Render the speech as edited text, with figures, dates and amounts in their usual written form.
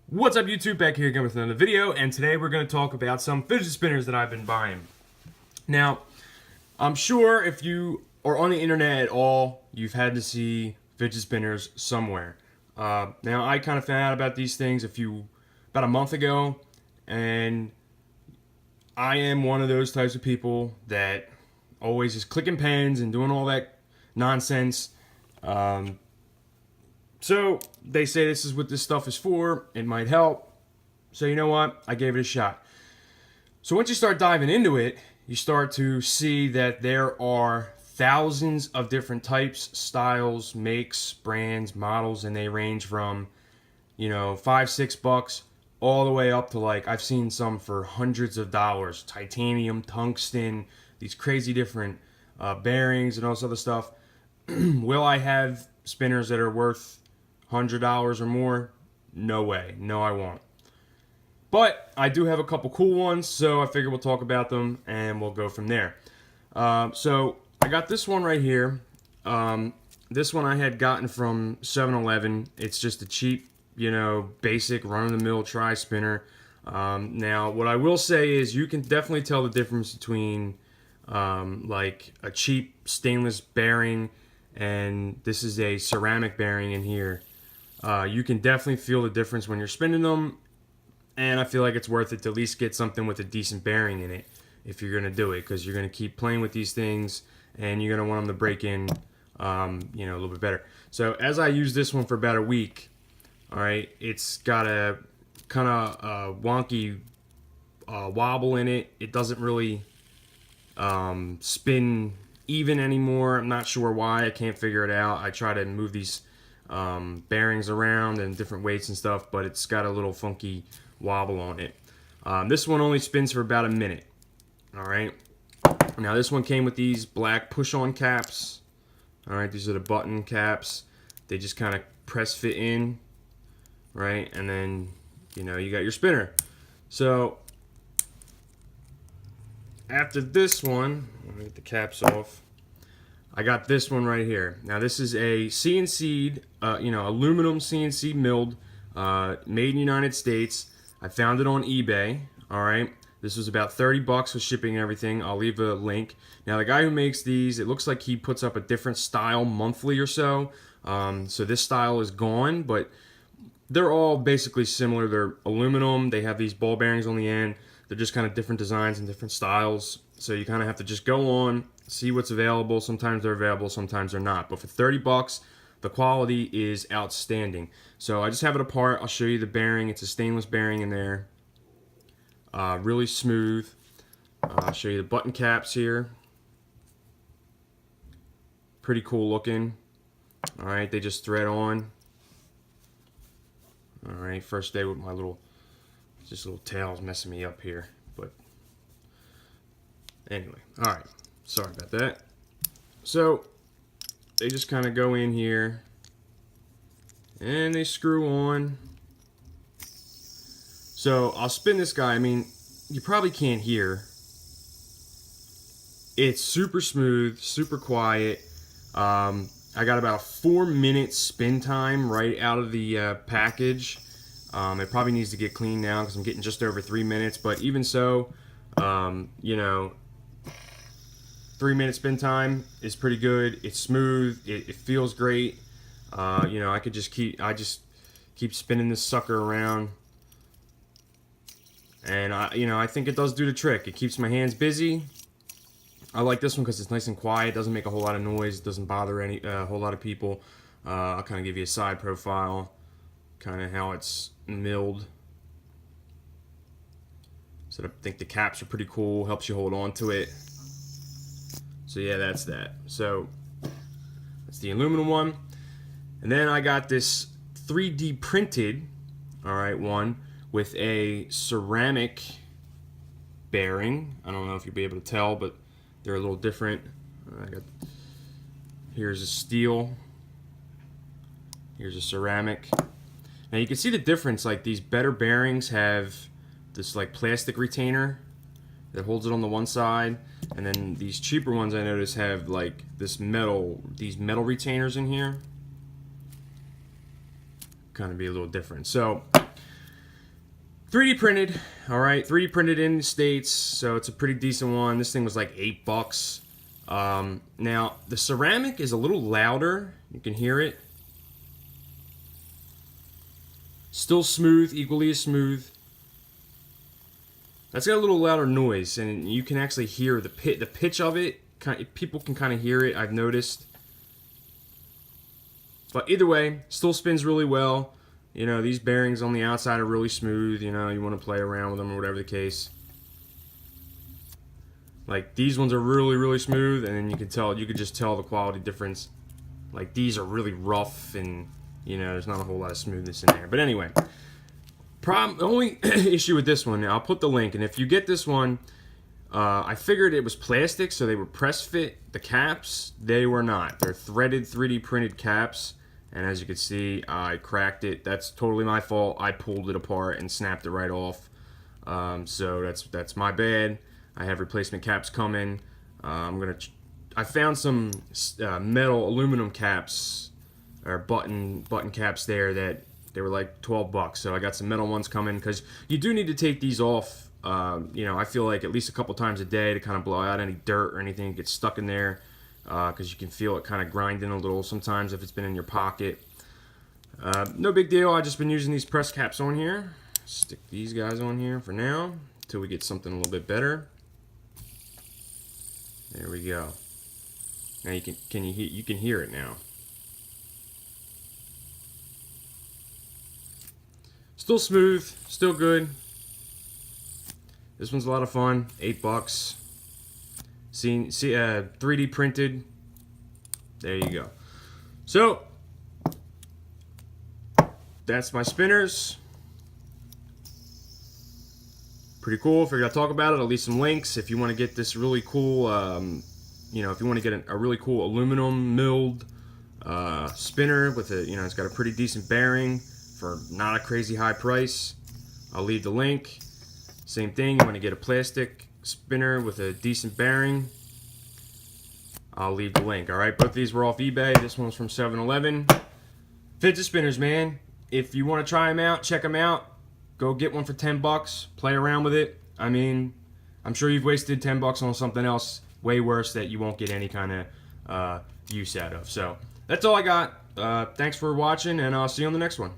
What's up, YouTube? Back here again with another video, and today we're going to talk about some fidget spinners that I've been buying. Now, I'm sure if you are on the internet at all, you've had to see fidget spinners somewhere. Now, I kind of found out about these things about a month ago, and I am one of those types of people that always is clicking pens and doing all that nonsense. So they say this is what this stuff is for. It might help. So you know what? I gave it a shot. So once you start diving into it, you start to see that there are thousands of different types, styles, makes, brands, models, and they range from, $5, $6 all the way up to, like, I've seen some for hundreds of dollars. Titanium, tungsten, these crazy different bearings and all this other stuff. Will I have spinners that are worth $100 or more? No way. No, I won't. But I do have a couple cool ones, so I figure we'll talk about them and we'll go from there. So I got this one right here. This one I had gotten from 7-Eleven. It's just a cheap, basic run-of-the-mill tri-spinner. Now, what I will say is you can definitely tell the difference between like a cheap stainless bearing and this is a ceramic bearing in here. You can definitely feel the difference when you're spinning them, and I feel like it's worth it to at least get something with a decent bearing in it if you're going to do it, because you're going to keep playing with these things and you're going to want them to break in a little bit better. So as I use this one for about a week, all right, it's got a kind of wonky wobble in it. It doesn't really spin even anymore. I'm not sure why. I can't figure it out. I try to move these bearings around and different weights and stuff, but it's got a little funky wobble on it. This one only spins for about a minute. All right. Now this one came with these black push-on caps. All right, these are the button caps. They just kind of press fit in, right? And then you got your spinner. So after this one, let me get the caps off. I got this one right here. Now this is a CNC'd, aluminum CNC milled, made in the United States. I found it on eBay. All right, this was about $30 with shipping and everything. I'll leave a link. Now the guy who makes these, it looks like he puts up a different style monthly or so. So this style is gone, but they're all basically similar. They're aluminum. They have these ball bearings on the end. They're just kind of different designs and different styles. So you kind of have to just go on, see what's available. Sometimes they're available, sometimes they're not. But for $30, the quality is outstanding. So I just have it apart. I'll show you the bearing. It's a stainless bearing in there. Really smooth. I'll show you the button caps here. Pretty cool looking. All right, they just thread on. All right, first day with my little tail's messing me up here, but anyway, all right, sorry about that. So they just kind of go in here and they screw on. So I'll spin this guy. I mean, you probably can't hear. It's super smooth, super quiet. I got about a 4-minute spin time right out of the package. It probably needs to get cleaned now because I'm getting just over 3 minutes. But even so, 3-minute spin time is pretty good. It's smooth. It feels great. I just keep spinning this sucker around, and I think it does do the trick. It keeps my hands busy. I like this one because it's nice and quiet. It doesn't make a whole lot of noise. It doesn't bother a whole lot of people. I'll kind of give you a side profile, kind of how it's milled. So I think the caps are pretty cool. Helps you hold on to it. So yeah, that's that. So that's the aluminum one. And then I got this 3D printed, one with a ceramic bearing. I don't know if you'll be able to tell, but they're a little different. Here's a steel. Here's a ceramic. Now you can see the difference. Like, these better bearings have this like plastic retainer that holds it on the one side, and then these cheaper ones I notice have like these metal retainers in here. Kind of be a little different. So 3D printed, all right, 3D printed in the States, so it's a pretty decent one. This thing was like $8. Now, the ceramic is a little louder. You can hear it. Still smooth, equally as smooth. That's got a little louder noise, and you can actually hear the pitch of it. People can kind of hear it, I've noticed. But either way, still spins really well. You know, these bearings on the outside are really smooth. You know, you want to play around with them or whatever the case. Like, these ones are really, really smooth, and then you could just tell the quality difference. Like, these are really rough, and, you know, there's not a whole lot of smoothness in there. But anyway, the only issue with this one, I'll put the link, and if you get this one, I figured it was plastic, so they were press fit. The caps, they were not. They're threaded 3D printed caps. And as you can see, I cracked it. That's totally my fault. I pulled it apart and snapped it right off. So that's my bad. I have replacement caps coming. I found some metal aluminum caps or button caps there that they were like $12. So I got some metal ones coming because you do need to take these off. You know, I feel like at least a couple times a day to kind of blow out any dirt or anything that gets stuck in there. Because you can feel it kind of grinding a little sometimes if it's been in your pocket. No big deal. I've just been using these press caps on here. Stick these guys on here for now until we get something a little bit better. There we go. Now you can hear it now. Still smooth, still good. This one's a lot of fun. $8. See, 3D printed. There you go. So that's my spinners. Pretty cool. Figured I'd talk about it. I'll leave some links if you want to get this really cool. You know, if you want to get a really cool aluminum milled spinner with a, you know, it's got a pretty decent bearing for not a crazy high price. I'll leave the link. Same thing. You want to get a plastic spinner with a decent bearing, I'll leave the link. Alright, both of these were off eBay. This one's from 7-Eleven. Fidget spinners, man. If you want to try them out, check them out. Go get one for $10. Play around with it. I mean, I'm sure you've wasted $10 on something else way worse that you won't get any kind of use out of. So, that's all I got. Thanks for watching, and I'll see you on the next one.